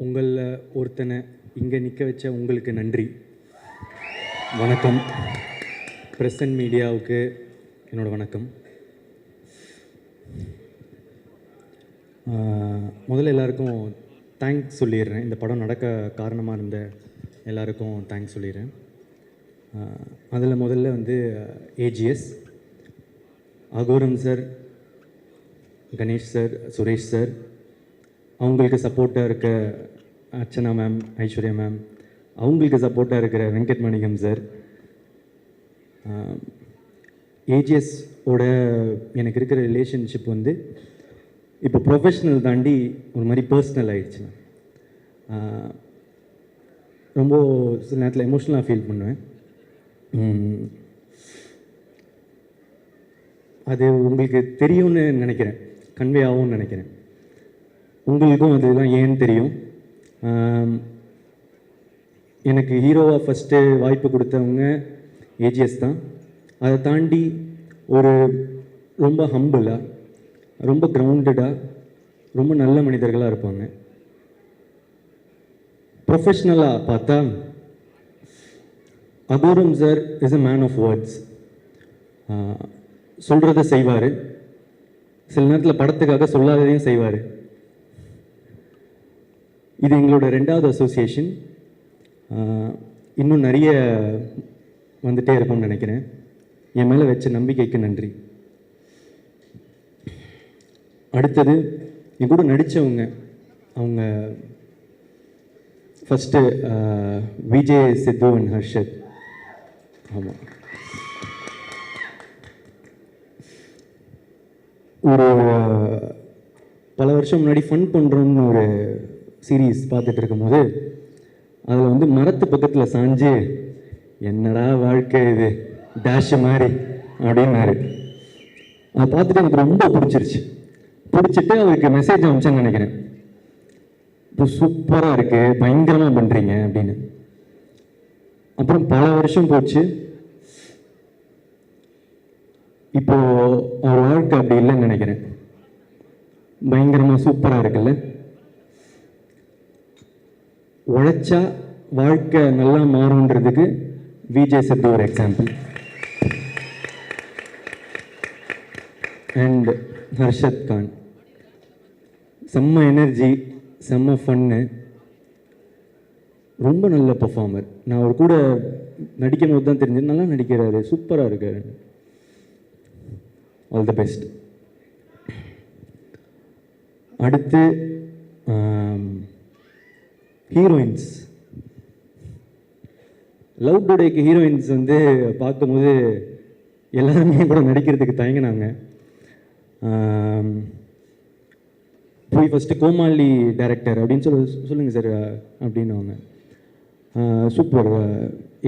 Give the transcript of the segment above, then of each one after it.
உங்களில் ஒருத்தனை இங்கே நிற்க வச்ச உங்களுக்கு நன்றி. வணக்கம். ப்ரெஸ் அண்ட் மீடியாவுக்கு என்னோடய வணக்கம். முதல்ல எல்லாருக்கும் தேங்க்ஸ் சொல்லிடுறேன். இந்த படம் நடக்க காரணமாக இருந்த எல்லாருக்கும் தேங்க்ஸ் சொல்லிடுறேன். அதில் முதல்ல வந்து AGS, Agoram sir, Ganesh sir, Suresh sir, அவங்களுக்கு சப்போர்ட்டாக இருக்க அர்ச்சனா மேம், ஐஸ்வர்யா மேம், அவங்களுக்கு சப்போர்ட்டாக இருக்கிற வெங்கட் மணிகம் சார். ஏஜிஎஸோட எனக்கு இருக்கிற ரிலேஷன்ஷிப் வந்து இப்போ ப்ரொஃபஷ்னல் தாண்டி ஒரு மாதிரி பர்சனல் ஆகிடுச்சு. ரொம்ப சில நேரத்தில் எமோஷ்னலாக ஃபீல் பண்ணுவேன். அது உங்களுக்கு தெரியும்னு நினைக்கிறேன், கன்வே ஆகும்னு நினைக்கிறேன். உங்களுக்கும் அதெல்லாம் ஏன்னு தெரியும். எனக்கு ஹீரோவாக ஃபஸ்ட்டு வாய்ப்பு கொடுத்தவங்க ஏஜிஎஸ் தான். அதை தாண்டி ஒரு ரொம்ப ஹம்பிளாக, ரொம்ப கிரவுண்டடாக, ரொம்ப நல்ல மனிதர்களாக இருப்பாங்க. ப்ரொஃபஷ்னலாக பார்த்தா Agoram sir is a man of words. சொல்கிறத செய்வார், சில நேரத்தில் படத்துக்காக சொல்லாததையும் செய்வார். இது எங்களோட 2வது அசோசியேஷன். இன்னும் நிறைய வந்துகிட்டே இருக்கும்னு நினைக்கிறேன். என் மேலே வச்ச நம்பிக்கைக்கு நன்றி. அடுத்தது என் கூட நடித்தவங்க, அவங்க ஃபஸ்ட்டு விஜய், சித்து அண்ட் ஹர்ஷத். ஆமாம், ஒரு பல வருஷம் முன்னாடி ஃபன் பண்ணுறோன்னு ஒரு சீரீஸ் பார்த்துட்டு இருக்கும்போது அதில் வந்து மரத்து பக்கத்தில் சாஞ்சு என்னடா வாழ்க்கை இது டேஷ் மாதிரி அப்படின்னாரு. அதை பார்த்துட்டு எனக்கு ரொம்ப பிடிச்சிருச்சு. பிடிச்சிட்டு அவருக்கு மெசேஜ் அனுப்பிச்சேன்னு நினைக்கிறேன், இப்போ சூப்பராக இருக்குது, பயங்கரமாக பண்ணுறீங்க அப்படின்னு. அப்புறம் பல வருஷம் போச்சு. இப்போது அவர் வாழ்க்கை அப்படி இல்லைன்னு நினைக்கிறேன். பயங்கரமாக சூப்பராக இருக்குல்ல. உழைச்சா வாழ்க்கை நல்லா மாறுன்றதுக்கு விஜய் சித்து ஒரு எக்ஸாம்பிள். அண்ட் ஹர்ஷத் கான் செம்ம எனர்ஜி, செம்ம ஃபன்னு, ரொம்ப நல்ல பர்ஃபார்மர். நான் அவர் கூட நடிக்கும் போது தான் தெரிஞ்சது, நல்லா நடிக்கிறாரு, சூப்பராக இருக்காரு. All the best. அடுத்து ஹீரோயின்ஸ். லவ் டுடேக்கு ஹீரோயின்ஸ் வந்து பார்க்கும்போது எல்லாருமே கூட நடிக்கிறதுக்கு தயங்கினாங்க. போய் ஃபஸ்ட்டு கோமாளி டைரக்டர் அப்படின்னு சொல்லுங்கள் சார் அப்படின்னவங்க. சூப்பர்,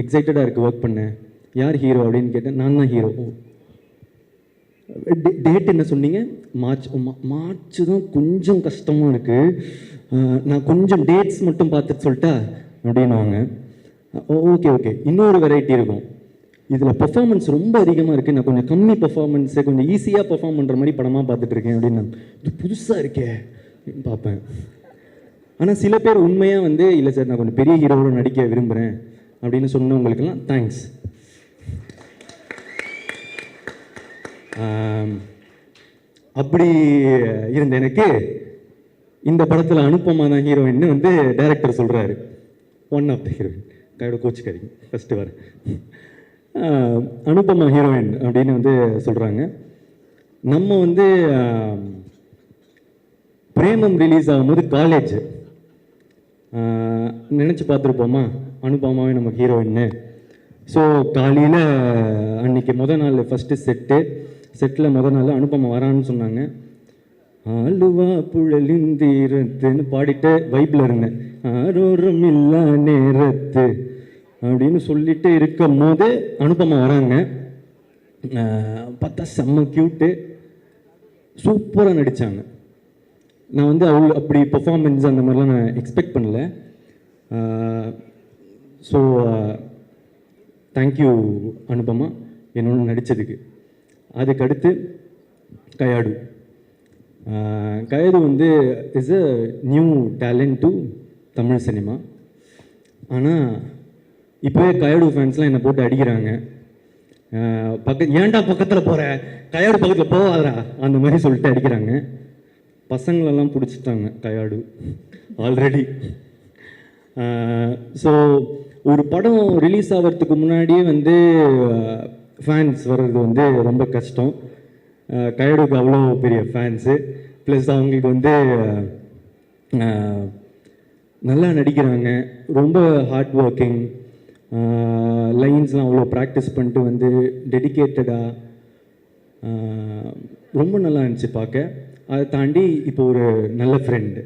எக்ஸைட்டடாக இருக்குது ஒர்க் பண்ணேன். யார் ஹீரோ அப்படின்னு கேட்டேன். நான் தான் ஹீரோ. டேட் என்ன சொன்னீங்க? மார்ச் தான் கொஞ்சம் கஷ்டமாக இருக்குது, நான் கொஞ்சம் டேட்ஸ் மட்டும் பார்த்துட்டு சொல்லிட்டா அப்படின்வாங்க. ஓகே ஓகே, இன்னொரு வெரைட்டி இருக்கும், இதில் பர்ஃபார்மன்ஸ் ரொம்ப அதிகமாக இருக்குது, நான் கொஞ்சம் கம்மி பர்ஃபார்மன்ஸை கொஞ்சம் ஈஸியாக பர்ஃபார்ம் பண்ணுற மாதிரி படமாக பார்த்துட்ருக்கேன் அப்படின்னு. இது புதுசாக இருக்கே பார்ப்பேன். ஆனால் சில பேர் உண்மையாக வந்து இல்லை சார் நான் கொஞ்சம் பெரிய ஹீரோவோட நடிக்க விரும்புகிறேன் அப்படின்னு சொன்னவங்களுக்கெல்லாம் தேங்க்ஸ். அப்படி இருந்த எனக்கு இந்த படத்தில் அனுப்பமா தான் ஹீரோயின்னு வந்து டைரக்டர் சொல்கிறாரு. ஒன் ஆஃப் த ஹீரோயின், கையோட கோச்சுக்காதீங்க, ஃபஸ்ட்டு வர அனுப்பமா ஹீரோயின் அப்படின்னு வந்து சொல்கிறாங்க. நம்ம வந்து பிரேமம் ரிலீஸ் ஆகும்போது காலேஜ் நினச்சி பார்த்துருப்போமா அனுப்பமாவே நம்ம ஹீரோயின்னு. ஸோ காலையில் அன்றைக்கி நாள் ஃபஸ்ட்டு செட்டில் நாள் அனுப்பமா வரான்னு சொன்னாங்க. ஆளுவா புழலிந்தீரத்துன்னு பாடிட்டு வைப்பில் இருந்தேன். ஆரோரம் இல்லா நேரத்து அப்படின்னு சொல்லிட்டு இருக்கும் போது அனுப்பமா வராங்க. பார்த்தா செம்ம க்யூட்டு, சூப்பராக நடித்தாங்க. நான் வந்து அப்படி பர்ஃபார்மன்ஸ் அந்த மாதிரிலாம் நான் எக்ஸ்பெக்ட் பண்ணல. ஸோ தேங்க்யூ அனுப்பமா என்னோட நடித்ததுக்கு. அதுக்கடுத்து கயாடு வந்து is a new talent to Tamil cinema. ஆனால் இப்போவே கயடு ஃபேன்ஸ்லாம் என்னை போட்டு அடிக்கிறாங்க. ஏன்டா பக்கத்தில் போகிற, கயாடு பக்கத்தில் போகாதரா அந்த மாதிரி சொல்லிட்டு அடிக்கிறாங்க. பசங்களெல்லாம் பிடிச்சிட்டாங்க கயாடு ஆல்ரெடி. ஸோ ஒரு படம் ரிலீஸ் ஆகிறதுக்கு முன்னாடியே வந்து ஃபேன்ஸ் வர்றது வந்து ரொம்ப கஷ்டம். கயடுக்கு அவ்வளோ பெரிய ஃபேன்ஸு, ப்ளஸ் அவங்களுக்கு வந்து நல்லா நடிக்கிறாங்க, ரொம்ப ஹார்ட் ஒர்க்கிங், லைன்ஸ்லாம் அவ்வளோ ப்ராக்டிஸ் பண்ணிட்டு வந்து டெடிக்கேட்டடாக ரொம்ப நல்லா இருந்துச்சு பார்க்க. அதை தாண்டி இப்போ ஒரு நல்ல ஃப்ரெண்டு.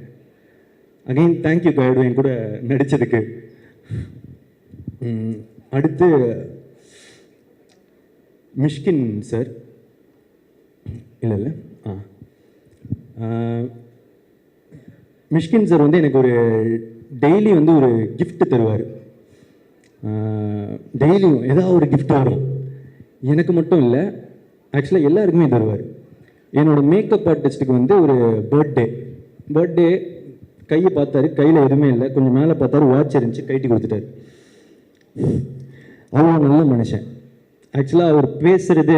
அகெயின் தேங்க்யூ கயடு என் கூட நடித்ததுக்கு. அடுத்து மிஷ்கின் சார். இல்லை மிஷ்கின் சார் வந்து எனக்கு ஒரு டெய்லி வந்து ஒரு கிஃப்ட் தருவார். டெய்லியும் ஏதாவது ஒரு கிஃப்ட் வரும். எனக்கு மட்டும் இல்லை, ஆக்சுவலாக எல்லாருக்குமே தருவார். என்னோடய மேக்கப் ஆர்டிஸ்ட்டுக்கு வந்து ஒரு பர்த்டே கையை பார்த்தாரு, கையில் எதுவுமே இல்லை, கொஞ்சம் மேலே பார்த்தாரு, வாட்ச் இருந்துச்சு, கைட்டி கொடுத்துட்டாரு. அவ்வளோ நல்ல மனுஷன். ஆக்சுவலாக அவர் பேசுகிறது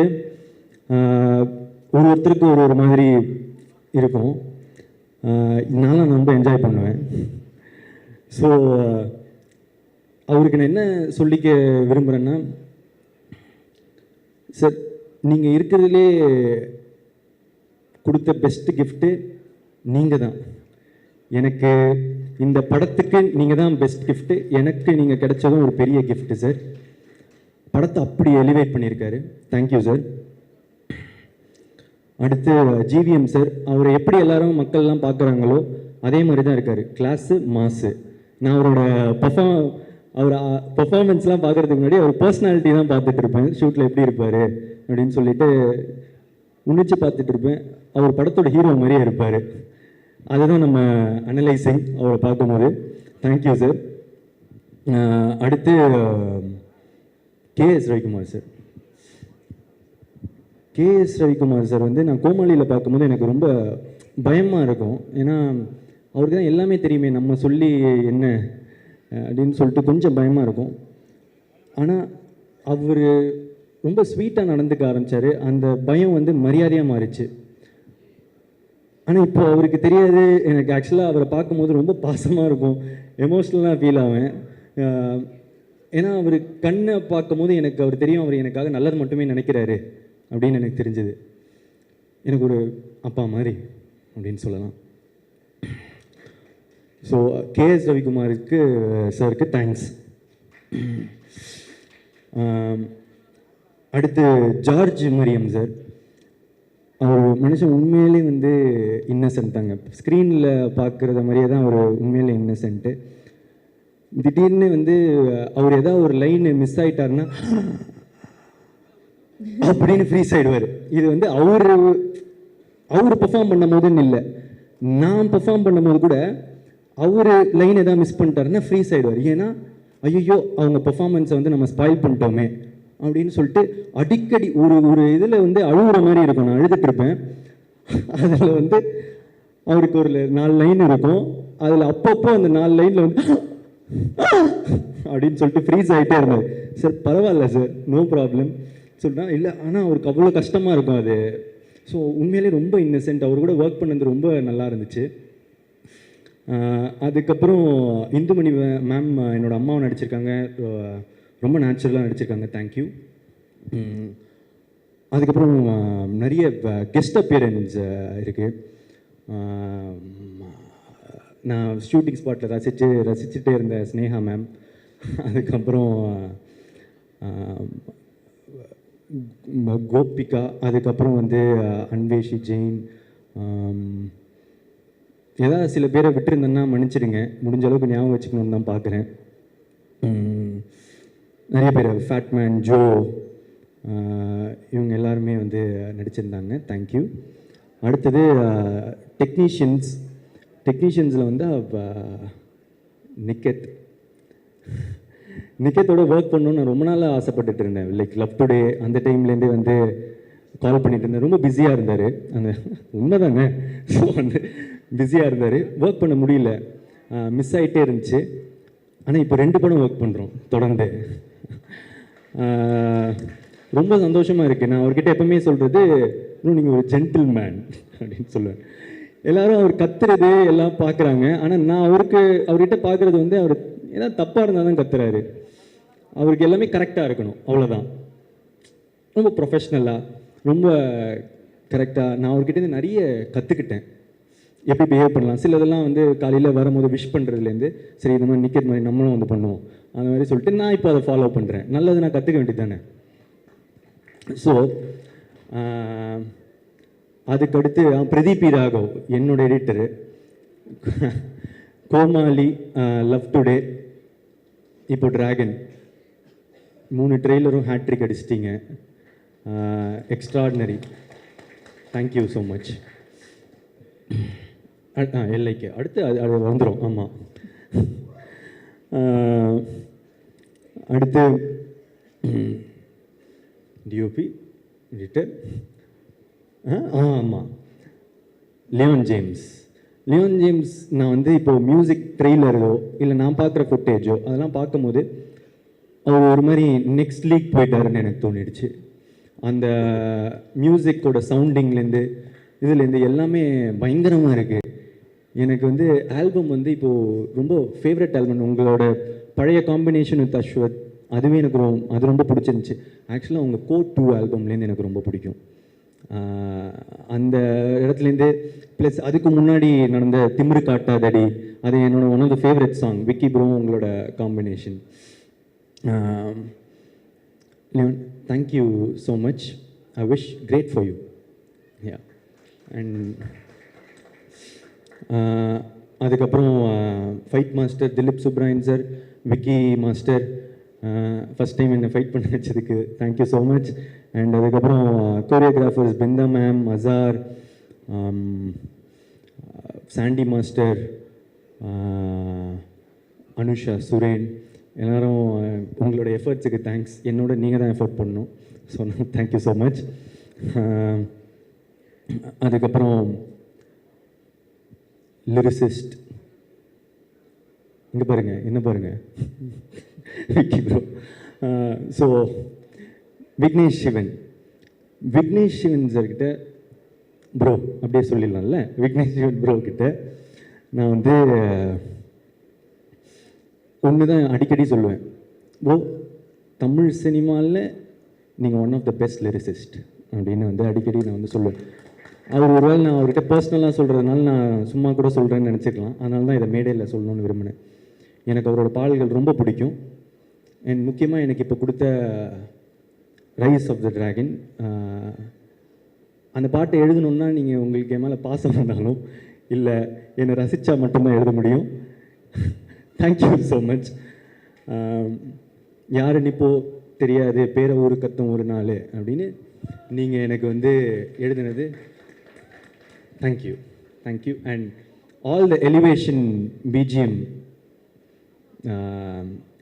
ஒருத்தருக்கு ஒரு மாதிரி இருக்கும். நானும் ரொம்ப என்ஜாய் பண்ணுவேன். ஸோ அவருக்கு நான் என்ன சொல்லிக்க விரும்புகிறேன்னா, சார் நீங்கள் இருக்கிறதுலே கொடுத்த பெஸ்ட்டு கிஃப்ட்டு நீங்கள் தான். எனக்கு இந்த படத்துக்கு நீங்கள் தான் பெஸ்ட் கிஃப்ட்டு. எனக்கு நீங்கள் கிடைச்சதும் ஒரு பெரிய கிஃப்ட்டு சார். படத்தை அப்படி எலிவேட் பண்ணியிருக்காரு. Thank you sir. அடுத்து ஜிவிஎம் சார். அவரை எப்படி எல்லாரும் மக்கள்லாம் பார்க்குறாங்களோ அதே மாதிரி தான் இருக்கார். கிளாஸு மாசு. நான் அவரோட பர்ஃபார்மன்ஸ்லாம் பார்க்குறதுக்கு முன்னாடி அவர் பர்சனாலிட்டி தான் பார்த்துட்டு இருப்பேன். ஷூட்டில் எப்படி இருப்பார் அப்படின்னு சொல்லிட்டு உன்னிச்சு பார்த்துட்டு இருப்பேன். அவர் படத்தோட ஹீரோ மாதிரியே இருப்பார். அதுதான் நம்ம அனலைசிங் அவரை பார்க்கும்போது. Thank you sir. அடுத்து கேஎஸ் ரவிக்குமார் சார். கேஎஸ் ரவிக்குமார் சார் வந்து நான் கோமாளியில் பார்க்கும்போது எனக்கு ரொம்ப பயமாக இருக்கும். ஏன்னா அவருக்கு தான் எல்லாமே தெரியுமே, நம்ம சொல்லி என்ன அப்படின்னு சொல்லிட்டு கொஞ்சம் பயமாக இருக்கும். ஆனால் அவர் ரொம்ப ஸ்வீட்டாக நடந்துக்க ஆரம்பித்தார். அந்த பயம் வந்து மரியாதையாக மாறிச்சு. ஆனால் இப்போ அவருக்கு தெரியாது. எனக்கு ஆக்சுவலாக அவரை பார்க்கும்போது ரொம்ப பாசமாக இருக்கும், எமோஷ்னலாக ஃபீல் ஆவேன். ஏன்னா அவர் கண்ணை பார்க்கும்போது எனக்கு அவர் தெரியும், அவர் எனக்காக நல்லது மட்டுமே நினைக்கிறாரு அப்படின்னு எனக்கு தெரிஞ்சது. எனக்கு ஒரு அப்பா மாதிரி அப்படின்னு சொல்லலாம். ஸோ கேஎஸ் ரவிக்குமாருக்கு சாருக்கு தேங்க்ஸ். அடுத்து ஜார்ஜ் மரியம் சார். அவர் மனுஷன் உண்மையிலே வந்து இன்னசென்ட் தாங்க. ஸ்க்ரீனில் பார்க்குறத மாதிரியே தான் அவர் உண்மையிலே இன்னசென்ட்டு. திடீர்னு வந்து அவர் ஏதாவது ஒரு லைன் மிஸ் ஆகிட்டாருன்னா அப்படின்னு ஃப்ரீஸ் ஆகிடுவார். இது வந்து அவர் பெர்ஃபார்ம் பண்ணும் போதுன்னு இல்லை, நான் பெர்ஃபார்ம் பண்ணும்போது கூட அவர் லைன் எதாவது மிஸ் பண்ணிட்டாருன்னா ஃப்ரீஸ் ஆகிடுவார். ஏன்னா ஐயோ அவங்க பெர்ஃபார்மன்ஸை வந்து நம்ம ஸ்பாயில் பண்ணிட்டோமே அப்படின்னு சொல்லிட்டு அடிக்கடி ஒரு இதில் வந்து அழுகுற மாதிரி இருக்கும். நான் அழுதுட்டு இருப்பேன். அதில் வந்து அவருக்கு ஒரு 4 லைன் இருக்கும். அதில் அப்பப்போ அந்த 4 லைனில் வந்து அப்படின்னு சொல்லிட்டு ஃப்ரீஸ் ஆகிட்டே இருந்தார். சார் பரவாயில்ல சார், நோ ப்ராப்ளம் சொல்லிட்டா. இல்லை ஆனால் அவருக்கு அவ்வளோ கஷ்டமாக இருக்கும் அது. ஸோ உண்மையிலே ரொம்ப இன்னசென்ட். அவர் கூட ஒர்க் பண்ணது ரொம்ப நல்லா இருந்துச்சு. அதுக்கப்புறம் இந்துமணி மேம் என்னோடய அம்மாவை நடிச்சிருக்காங்க, ரொம்ப நேச்சுரலாக நடிச்சிருக்காங்க. தேங்க்யூ. அதுக்கப்புறம் நிறைய கெஸ்ட் அப்பியரன்ஸ் இருக்குது. நான் ஷூட்டிங் ஸ்பாட்டில் ரசிச்சுட்டே இருந்த ஸ்னேகா மேம், அதுக்கப்புறம் கோபிகா, அதுக்கப்புறம் வந்து அன்வேஷி ஜெயின். ஏதாவது சில பேரை விட்டுருந்தேன்னா மன்னிச்சிடுங்க, முடிஞ்ச அளவுக்கு ஞாபகம் வச்சுக்கணுன்னு தான் பார்க்குறேன். நிறைய பேர் ஃபேட்மேன், ஜோ, இவங்க எல்லாருமே வந்து நடிச்சிருந்தாங்க. தேங்க்யூ. அடுத்தது டெக்னீஷியன்ஸில் வந்து நிக்கத்தோட ஒர்க் பண்ணணுன்னு நான் ரொம்ப நாளாக ஆசைப்பட்டுட்டு இருந்தேன். லைக் லவ் டுடே அந்த டைம்லேருந்தே வந்து கால் பண்ணிட்டு இருந்தேன். ரொம்ப பிஸியாக இருந்தார். அந்த உண்மைதாங்க. ஸோ வந்து பிஸியாக இருந்தார், ஒர்க் பண்ண முடியல. மிஸ் ஆகிட்டே இருந்துச்சு. ஆனால் இப்போ 2 படம் ஒர்க் பண்ணுறோம் தொடர்ந்து. ரொம்ப சந்தோஷமாக இருக்குது. நான் அவர்கிட்ட எப்பவுமே சொல்கிறது, இன்னும் நீங்கள் ஒரு ஜென்டில்மேன் அப்படின்னு சொல்லுவேன். எல்லோரும் அவர் கத்துறது எல்லாம் பார்க்குறாங்க. ஆனால் நான் அவர்கிட்ட பார்க்குறது வந்து அவர் ஏதாவது தப்பாக இருந்தால் தான் கத்துறாரு. அவருக்கு எல்லாமே கரெக்டாக இருக்கணும், அவ்வளோதான். ரொம்ப ப்ரொஃபஷ்னலாக, ரொம்ப கரெக்டாக. நான் அவர்கிட்ட நிறைய கற்றுக்கிட்டேன், எப்படி பிஹேவ் பண்ணலாம். சிலதெல்லாம் வந்து காலையில் வரும்போது விஷ் பண்ணுறதுலேருந்து, சரி இந்த மாதிரி நிற்கிற மாதிரி நம்மளும் வந்து பண்ணுவோம், அந்த மாதிரி சொல்லிட்டு நான் இப்போ அதை ஃபாலோ பண்ணுறேன். நல்லது நான் கற்றுக்க வேண்டியது தானே. ஸோ அதுக்கடுத்து பிரதீப் ராகவ் என்னோட எடிட்டரு. கோமாளி, லவ் டுடே, இப்போ டிராகன், 3 ட்ரெய்லரும் ஹேட்ரிக் அடிச்சிட்டிங்க. எக்ஸ்ட்ராடினரி. Thank you so much. எல்லைக்கு அடுத்து அது வந்துடும். ஆமாம். அடுத்து டிஓபி எடிட்டர். ஆமாம், லியோன் ஜேம்ஸ். நான் வந்து இப்போது மியூசிக் ட்ரெய்லரோ இல்லை நான் பார்க்குற ஃபுட்டேஜோ அதெல்லாம் பார்க்கும்போது அவர் ஒரு மாதிரி நெக்ஸ்ட் லீக் போயிட்டாருன்னு எனக்கு தோணிடுச்சு. அந்த மியூசிக்கோட சவுண்டிங்லேருந்து இதுலேருந்து எல்லாமே பயங்கரமாக இருக்குது. எனக்கு வந்து ஆல்பம் வந்து இப்போது ரொம்ப ஃபேவரட் ஆல்பம். உங்களோட பழைய காம்பினேஷன் வித் அஸ்வத், அதுவே எனக்கு அது ரொம்ப பிடிச்சிருந்துச்சி. ஆக்சுவலாக உங்கள் கோட் 2 ஆல்பம்லேருந்து எனக்கு ரொம்ப பிடிக்கும். அந்த இடத்துலேருந்து ப்ளஸ் அதுக்கு முன்னாடி நடந்த திமிரு காட்டாதடி, அது என்னோட one of the favourite song. Vicky bro உங்களோட காம்பினேஷன். Thank you so much. I wish great for you. Yeah. And அதுக்கப்புறம் fight master Dhilip Subbarayan sir, Vicky master, first time என்னை ஃபைட் பண்ண வச்சதுக்கு தேங்க்யூ ஸோ மச். அண்ட் அதுக்கப்புறம் choreographers Brinda ma'am, Azhar, Sandy master, Anusha, Suren, எல்லோரும் உங்களோட எஃபர்ட்ஸுக்கு தேங்க்ஸ். என்னோட நீங்கள் தான் எஃபர்ட் பண்ணணும். So thank you so much. அதுக்கப்புறம் லிரிசிஸ்ட், இங்கே பாருங்கள், என்ன பாருங்கள், விக்கி ப்ரோ. ஸோ விக்னேஷ் சிவன் சார்கிட்ட ப்ரோ அப்படியே சொல்லிடலாம்ல. விக்னேஷ் சிவன் ப்ரோ கிட்ட நான் வந்து ஒன்று தான் அடிக்கடி சொல்லுவேன், ப்ரோ தமிழ் சினிமாவில் நீங்கள் one of the best lyricist அப்படின்னு வந்து அடிக்கடி நான் வந்து சொல்லுவேன். அவர் ஒருவேளை நான் அவர்கிட்ட பர்சனலாக சொல்கிறதுனால நான் சும்மா கூட சொல்கிறேன்னு நினச்சிக்கலாம். அதனால தான் இதை மேடையில் சொல்லணும்னு விரும்பினேன். எனக்கு அவரோட பாடல்கள் ரொம்ப பிடிக்கும். அண்ட் முக்கியமாக எனக்கு இப்போ கொடுத்த ரைஸ் ஆஃப் த டிராகன், அந்த பாட்டை எழுதணுன்னா நீங்கள் உங்களுக்கு என் மேலே பாசம் இருந்தாலும் இல்லை என்னை ரசித்தா மட்டும்தான் எழுத முடியும். Thank you so much. யாருன்னு இப்போது தெரியாது, பேரை ஊரு கத்தும் ஒரு நாள் அப்படின்னு நீங்கள் எனக்கு வந்து எழுதினது thank you. And all the elevation BGM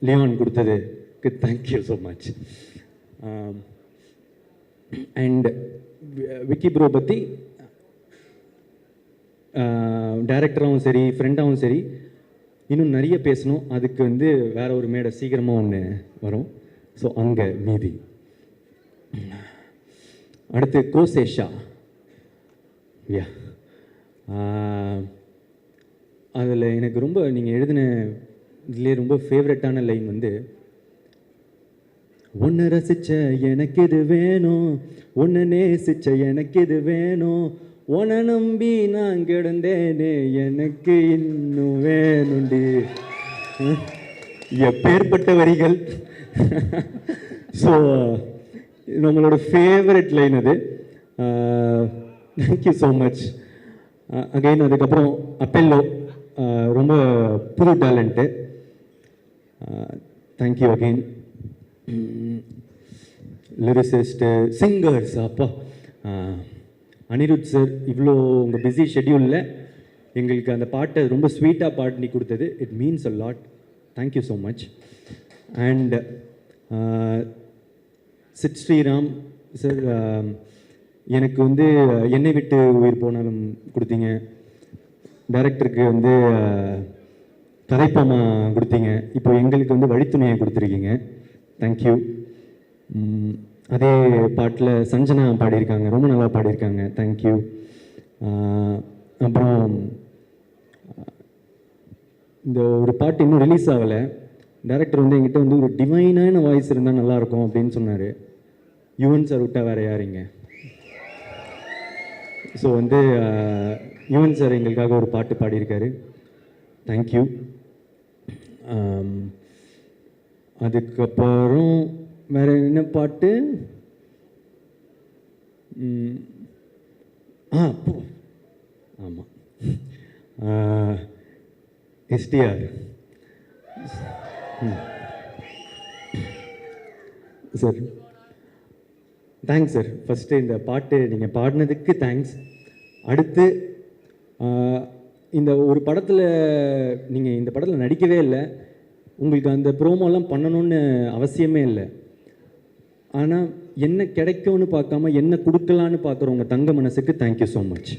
Leon கொடுத்ததுக்கு thank you so much. And Vicky bro பற்றி டைரக்டராகவும் சரி ஃப்ரெண்டாகவும் சரி இன்னும் நிறைய பேசணும். அதுக்கு வந்து வேற ஒரு மேடை சீக்கிரமாக ஒன்று வரும். ஸோ அங்கே மீதி. அடுத்து கோசேஷா. யா, அதில் எனக்கு ரொம்ப நீங்கள் எழுதின இதுலேயே ரொம்ப ஃபேவரட்டான லைன் வந்து, ஒன்று ரசித்த எனக்கு இது வேணும், ஒன்று நேசித்த எனக்கு இது வேணும், உன்னை நம்பி நான் கிடந்தேனே எனக்கு இன்னும் வேணுண்டி. எப்பேற்பட்ட வரிகள். ஸோ நம்மளோட ஃபேவரட் லைன் அது. Thank you so much again. அதுக்கப்புறம் அப்பெல்லோ ரொம்ப புது talent. Thank you again. Lyricist, singers, அப்பா அனிருத் சார் இவ்வளோ உங்கள் பிஸி ஷெட்யூலில் எங்களுக்கு அந்த பாட்டை ரொம்ப ஸ்வீட்டாக பாடி கொடுத்தது. It means a lot. Thank you so much. And Sid Sriram sir, எனக்கு வந்து என்னை விட்டு உயிர் போனாலும் கொடுத்தீங்க. டைரக்டருக்கு வந்து கதைப்பாமா கொடுத்தீங்க. இப்போ எங்களுக்கு வந்து வழித்துணையை கொடுத்துருக்கீங்க. தேங்க்யூ. அதே பாட்டில் சஞ்சனா பாடியிருக்காங்க, ரொம்ப நல்லா பாடியிருக்காங்க. தேங்க்யூ. அப்புறம் இந்த ஒரு பாட்டு இன்னும் ரிலீஸ் ஆகலை. டைரக்டர் வந்து எங்கிட்ட வந்து ஒரு டிவைனான வாய்ஸ் இருந்தால் நல்லாயிருக்கும் அப்படின்னு சொன்னார். யுவன் சார் விட்டா வேறு யாருங்க? ஸோ வந்து யுவன் சார் எங்களுக்காக ஒரு பாட்டு பாடியிருக்காரு. தேங்க்யூ. அதுக்கப்புறம் வேறு என்ன பாட்டு? ஆமாம், STR sir. Thanks sir. First இந்த பாட்டு நீங்கள் பாடினதுக்கு தேங்க்ஸ். அடுத்து இந்த ஒரு படத்தில் நீங்கள் இந்த படத்தில் நடிக்கவே இல்லை, உங்களுக்கு அந்த ப்ரோமோலாம் பண்ணணும்னு அவசியமே இல்லை. ஆனால் என்ன கிடைக்கும்னு பார்க்காம என்ன கொடுக்கலான்னு பார்க்குறவங்க தங்க மனசுக்கு தேங்க்யூ ஸோ மச்.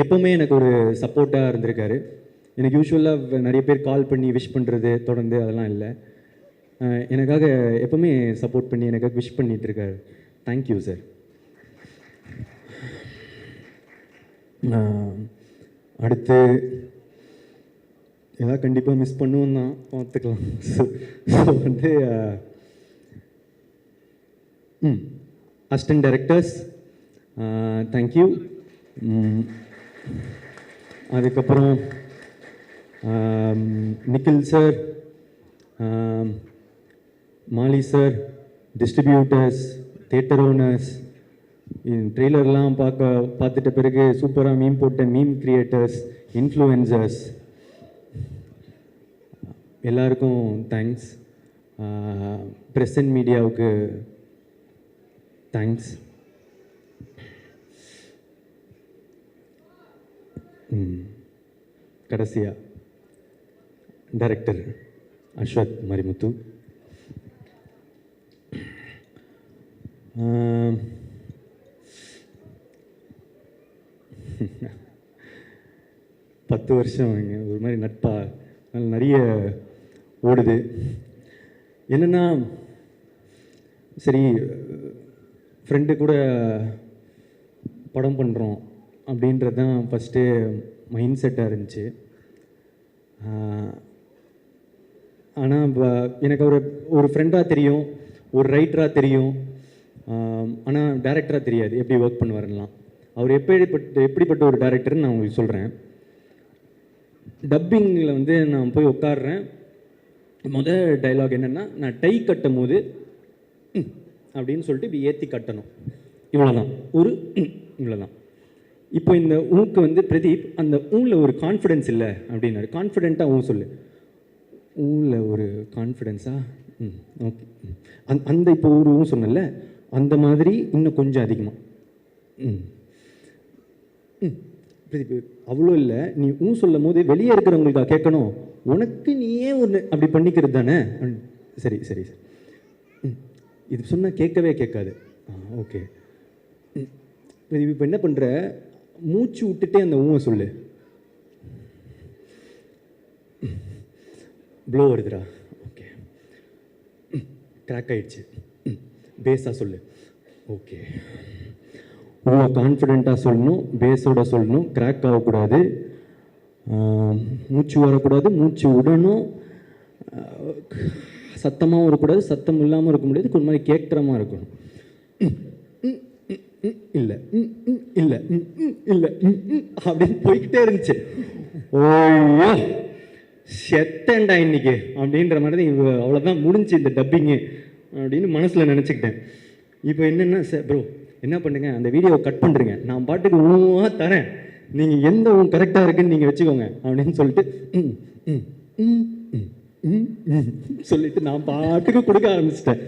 எப்போவுமே எனக்கு ஒரு சப்போர்ட்டாக இருந்திருக்காரு. எனக்கு யூஸ்வலாக நிறைய பேர் கால் பண்ணி விஷ் பண்ணுறது தொடர்ந்து அதெல்லாம் இல்லை. எனக்காக எப்போவுமே சப்போர்ட் பண்ணி எனக்காக விஷ் பண்ணிகிட்ருக்காரு. Thank you sir. அடுத்து ஏதாவது கண்டிப்பாக மிஸ் பண்ணுவோம் தான், பார்த்துக்கலாம். ஸோ வந்து அசிஸ்டன்ட் டைரக்டர்ஸ் தேங்க்யூ. அதுக்கப்புறம் நிக்கில் சார், மாலி சார், டிஸ்ட்ரிபியூட்டர்ஸ், தியேட்டர் ஓனர்ஸ், ட்ரெய்லர்லாம் பார்த்துட்ட பிறகு சூப்பராக மீம் போட்ட மீம் கிரியேட்டர்ஸ், இன்ஃப்ளூயன்சர்ஸ், எல்லாருக்கும் தேங்க்ஸ். ப்ரெஸ் அண்ட் மீடியாவுக்கு தேங்க்ஸ். கடைசியாக டைரக்டர் அஸ்வத் மரிமுத்து, பத்து வருஷம் ஒரு மாதிரி நட்பாக நிறைய ஓடுது. என்னென்னா, சரி ஃப்ரெண்டு கூட படம் பண்ணுறோம் அப்படின்றது தான் ஃபஸ்ட்டு மைண்ட் செட்டாக இருந்துச்சு. ஆனால் எனக்கு ஒரு ஃப்ரெண்டாக தெரியும், ஒரு ரைட்டராக தெரியும், ஆனால் டைரக்டராக தெரியாது எப்படி ஒர்க் பண்ணுவாருலாம். அவர் எப்படிப்பட்ட ஒரு டைரக்டர்னு நான் உங்களுக்கு சொல்கிறேன். டப்பிங்கில் வந்து நான் போய் உட்காடுறேன். முதல் டைலாக் என்னென்னா, நான் டை கட்டும் போது அப்படின்னு சொல்லிட்டு இப்படி ஏற்றி கட்டணும், இவ்வளோதான். இவ்வளோதான். இப்போ இந்த ஊக்கு வந்து பிரதீப் அந்த ஊரில் ஒரு கான்ஃபிடென்ஸ் இல்லை அப்படின்னாரு. கான்ஃபிடென்ட்டாக சொல்லு. ஊரில் ஒரு கான்ஃபிடென்ஸா? ஓகே. அந்த இப்போ ஒரு சொன்னல அந்த மாதிரி இன்னும் கொஞ்சம் அதிகமாக. பிரதீப் அவ்வளோ இல்லை, நீ சொல்லும் போது வெளியே இருக்கிறவங்களுக்கா கேட்கணும், உனக்கு நீயே ஒன்று அப்படி பண்ணிக்கிறது தானே. சரி சரி சார். இது சொன்னால் கேட்கவே கேட்காது. ஓகே. இப்போ என்ன பண்ணுற, மூச்சு விட்டுட்டே அந்த சொல்லு. ப்ளோ வருதுடா. ஓகே. கிராக் ஆயிடுச்சு. பேஸாக சொல்லு. ஓகே. ரொம்ப கான்ஃபிடெண்ட்டாக சொல்லணும், பேஸோட சொல்லணும், கிராக் ஆகக்கூடாது, மூச்சு வரக்கூடாது, மூச்சு விடணும், சத்தமாகவும் இருக்கக்கூடாது, சத்தம் இல்லாமல் இருக்க முடியாது, கொஞ்சம் மாதிரி கேட்குறமா இருக்கணும். இல்லை இல்லை இல்லை அப்படின்னு போய்கிட்டே இருந்துச்சு. ஓய்யோ செத்தேன்டா இன்னைக்கு அப்படின்ற மாதிரி தான். அவ்வளோதான் முடிஞ்சு இந்த டப்பிங்கு அப்படின்னு மனசில் நினச்சிக்கிட்டேன். இப்போ என்னென்னா, சார் ப்ரோ என்ன பண்ணுங்க, அந்த வீடியோவை கட் பண்ணுறீங்க, நான் பாட்டுக்கு ஊவாக தரேன், நீங்கள் எந்த கரெக்டாக இருக்குன்னு நீங்கள் வச்சுக்கோங்க அப்படின்னு சொல்லிட்டு சொல்லிட்டு நான் பாட்டுக்கு கொடுக்க ஆரம்பிச்சிட்டேன்.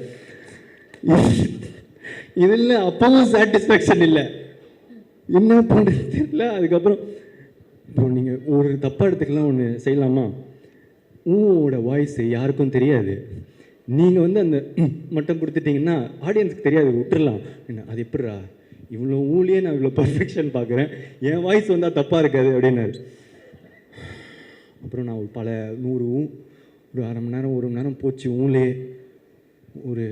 இதில் அப்பவும் சாட்டிஸ்ஃபேக்ஷன் இல்லை, என்ன பண்ணுறது தெரியல. அதுக்கப்புறம் இப்போ நீங்கள் ஒரு தப்பாக எடுத்துக்கலாம், ஒன்று செய்யலாமா, ஊவோட வாய்ஸ் யாருக்கும் தெரியாது, நீங்கள் வந்து அந்த மட்டும் கொடுத்துட்டிங்கன்னா ஆடியன்ஸுக்கு தெரியாது, விட்டுறலாம். என்ன அது எப்படிரா, இவ்வளோ ஊழியே நான் இவ்வளோ பர்ஃபெக்ஷன் பார்க்குறேன், என் வாய்ஸ் வந்தால் தப்பாக இருக்காது அப்படின்னாரு. அப்புறம் நான் ஒரு பல 100 ஒரு அரை மணி நேரம் 1 மணி நேரம் போச்சு ஊலே. ஒரு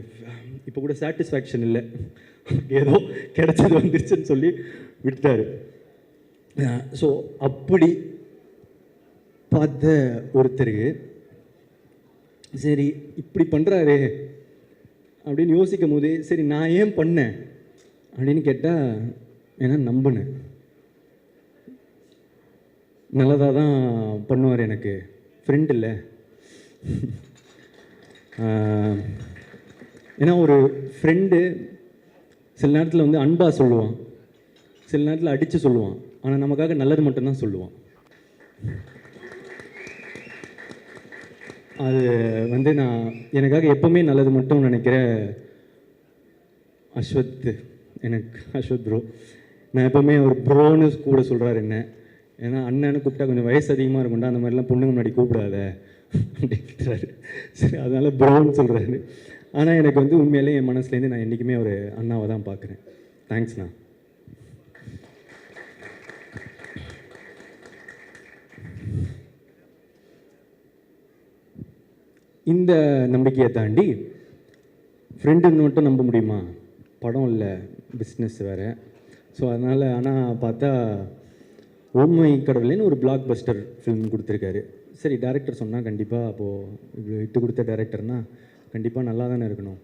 இப்போ கூட சாட்டிஸ்ஃபேக்ஷன் இல்லை, ஏதோ கிடைச்சது வந்துருச்சுன்னு சொல்லி விட்டுட்டாரு. ஸோ அப்படி பார்த்த ஒருத்தருக்கு சரி இப்படி பண்ணுறாரு அப்படின்னு யோசிக்கும் போது சரி நான் ஏன் பண்ணேன் அப்படின்னு கேட்டால் ஏன்னா நம்பினேன், நல்லதாக தான் பண்ணுவார், எனக்கு ஃப்ரெண்ட் இல்லை. ஏன்னா ஒரு ஃப்ரெண்டு சில நேரத்தில் வந்து அன்பாக சொல்லுவான், சில நேரத்தில் அடித்து சொல்லுவான், ஆனால் நமக்காக நல்லது மட்டும்தான் சொல்லுவான். அது வந்து நான் எனக்காக எப்போவுமே நல்லது மட்டும் நினைக்கிற அஸ்வத், எனக்கு அஸ்வத் ப்ரோ, நான் எப்போவுமே ஒரு ப்ரோன்னு கூட சொல்கிறாரு என்ன. ஏன்னா அண்ணன்னு கூப்பிட்டா கொஞ்சம் வயசு அதிகமாக இருக்கும்டா, அந்த மாதிரிலாம் பொண்ணுங்க முன்னாடி கூப்பிடாத அப்படின்றாரு. சரி அதனால் ப்ரோன்னு சொல்கிறாரு. ஆனால் எனக்கு வந்து உண்மையிலே என் மனசுலேருந்து நான் என்றைக்குமே ஒரு அண்ணாவை தான் பார்க்குறேன். தேங்க்ஸ்ண்ணா. இந்த நம்பிக்கையை தாண்டி ஃப்ரெண்டுன்னு மட்டும் நம்ப முடியுமா? படம் இல்லை, பிஸ்னஸ் வேறு. ஸோ அதனால் ஆனால் பார்த்தா ஓமை கடவுளேன்னு ஒரு பிளாக் பஸ்டர் ஃபிலிம் கொடுத்துருக்காரு. சரி டேரக்டர் சொன்னால் கண்டிப்பாக அப்போது இப்படி விட்டு கொடுத்த டேரக்டர்னால் கண்டிப்பாக நல்லா தானே இருக்கணும்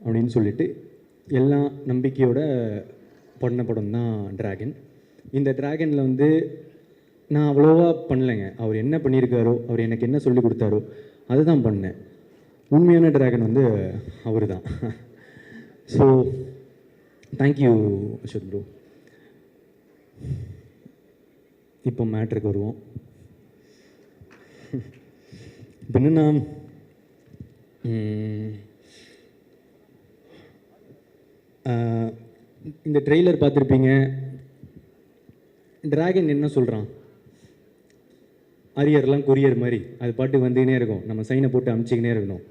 அப்படின்னு சொல்லிட்டு எல்லாம் நம்பிக்கையோட பண்ண படம் தான் டிராகன். இந்த டிராகனில் வந்து நான் அவ்வளோவா பண்ணலைங்க. அவர் என்ன பண்ணியிருக்காரோ, அவர் எனக்கு என்ன சொல்லி கொடுத்தாரோ அதுதான் பண்ணேன். உண்மையான டிராகன் வந்து அவர் தான். So thank you Ashwath bro. இப்போ மேட்ருக்கு வருவோம். இப்போ என்னென்னா இந்த ட்ரெய்லர் பார்த்துருப்பீங்க. டிராகன் என்ன சொல்கிறான், அரியர்லாம் கொரியர் மாதிரி அது பாட்டுக்கு வந்துக்கினே இருக்கும், நம்ம சைனை போட்டு அமுச்சிக்கினே இருக்கணும்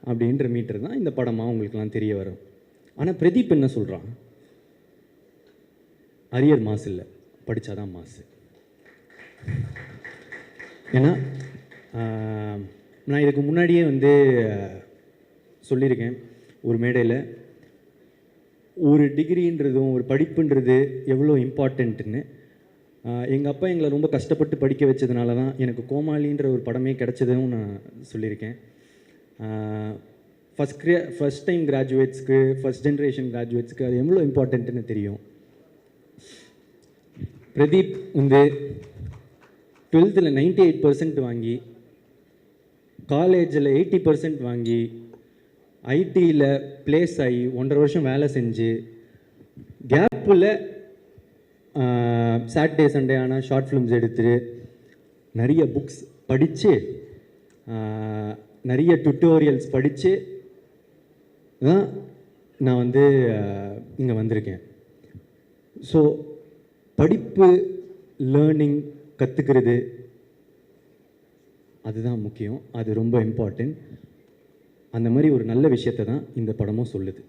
அப்படின்ற மீட்டர் தான் இந்த படமாக உங்களுக்கெல்லாம் தெரிய வரும். ஆனால் பிரதீப் என்ன சொல்கிறான், அரியர் மாசு இல்லை, படித்தாதான் மாசு. ஏன்னா நான் இதுக்கு முன்னாடியே வந்து சொல்லியிருக்கேன் ஒரு மேடையில், ஒரு டிகிரின்றதும் ஒரு படிப்புன்றது எவ்வளோ இம்பார்ட்டண்ட்டுன்னு. எங்கள் அப்பா எங்களை ரொம்ப கஷ்டப்பட்டு படிக்க வச்சதுனால தான் எனக்கு கோமாளின்ற ஒரு படமே கிடச்சதும் நான் சொல்லியிருக்கேன். ஃபஸ்ட் டைம் கிராஜுவேட்ஸ்க்கு, ஃபஸ்ட் ஜென்ரேஷன் கிராஜுவேட்ஸ்க்கு அது எவ்வளோ இம்பார்ட்டண்ட்டுன்னு தெரியும். பிரதீப் வந்து 12th 98% வாங்கி, காலேஜில் 80% வாங்கி, ஐடியில் ப்ளேஸ் ஆகி 1.5 வருஷம் வேலை செஞ்சு, கேப்பில் சாட்டர்டே சண்டே ஆனால் ஷார்ட் ஃபிலிம்ஸ் எடுத்து, நிறைய புக்ஸ் படித்து, நிறைய டுட்டோரியல்ஸ் படித்து தான் நான் வந்து இங்கே வந்திருக்கேன். ஸோ படிப்பு, லேர்னிங், கற்றுக்கிறது அதுதான் முக்கியம், அது ரொம்ப இம்பார்ட்டன்ட். அந்த மாதிரி ஒரு நல்ல விஷயத்தை தான் இந்த படமும் சொல்லுது.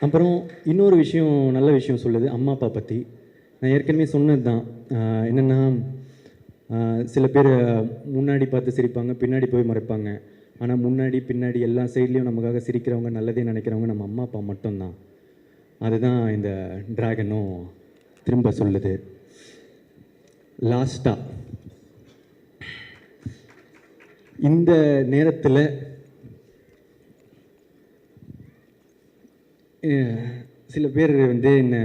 அப்புறம் இன்னொரு விஷயம், நல்ல விஷயம் சொல்லுது அம்மா அப்பா பற்றி. நான் ஏற்கனவே சொன்னது தான், என்னென்னா சில பேர் முன்னாடி பார்த்து சிரிப்பாங்க, பின்னாடி போய் மறைப்பாங்க. ஆனால் முன்னாடி பின்னாடி எல்லா சைட்லேயும் நமக்காக சிரிக்கிறவங்க, நல்லதே நினைக்கிறவங்க நம்ம அம்மா அப்பா மட்டும்தான். அதுதான் இந்த டிராகனும் திரும்ப சொல்லுது. லாஸ்ட்டாக இந்த நேரத்தில் சில பேர் வந்து என்ன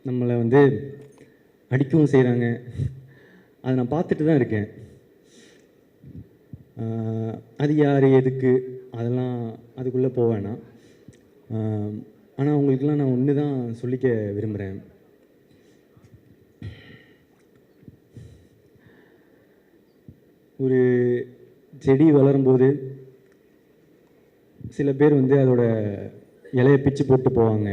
நம்மளை வந்து அடிக்கவும் செய்கிறாங்க, அதை நான் பார்த்துட்டு தான் இருக்கேன். அது யார், எதுக்கு, அதெல்லாம் அதுக்குள்ளே போவேன்னா. ஆனால் உங்களுக்கெல்லாம் நான் ஒன்று தான் சொல்லிக்க விரும்புகிறேன். ஒரு செடி வளரும்போது சில பேர் வந்து அதோட இலையை பிச்சு போட்டு போவாங்க,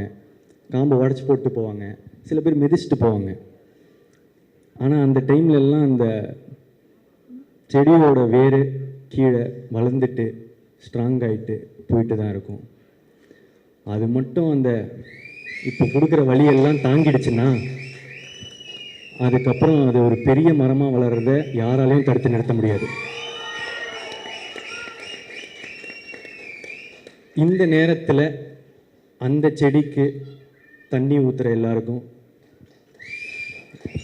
காம்பை உடச்சி போட்டு போவாங்க, சில பேர் மிதிச்சுட்டு போவாங்க. ஆனால் அந்த டைம்லெல்லாம் அந்த செடியோட வேர் கீழே வளர்ந்துட்டு ஸ்ட்ராங் ஆகிட்டு போயிட்டு தான் இருக்கும். அது மட்டும் அந்த இப்போ கொடுக்குற வழியெல்லாம் தாங்கிடுச்சுன்னா அதுக்கப்புறம் அது ஒரு பெரிய மரமாக வளர்கிறத யாராலையும் தடுத்து நிறுத்த முடியாது. இந்த நேரத்தில் அந்த செடிக்கு தண்ணி ஊற்றுற எல்லாருக்கும்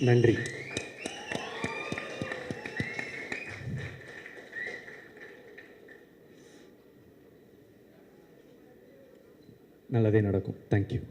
நன்றி. நல்லதே நடக்கும். தேங்க்யூ.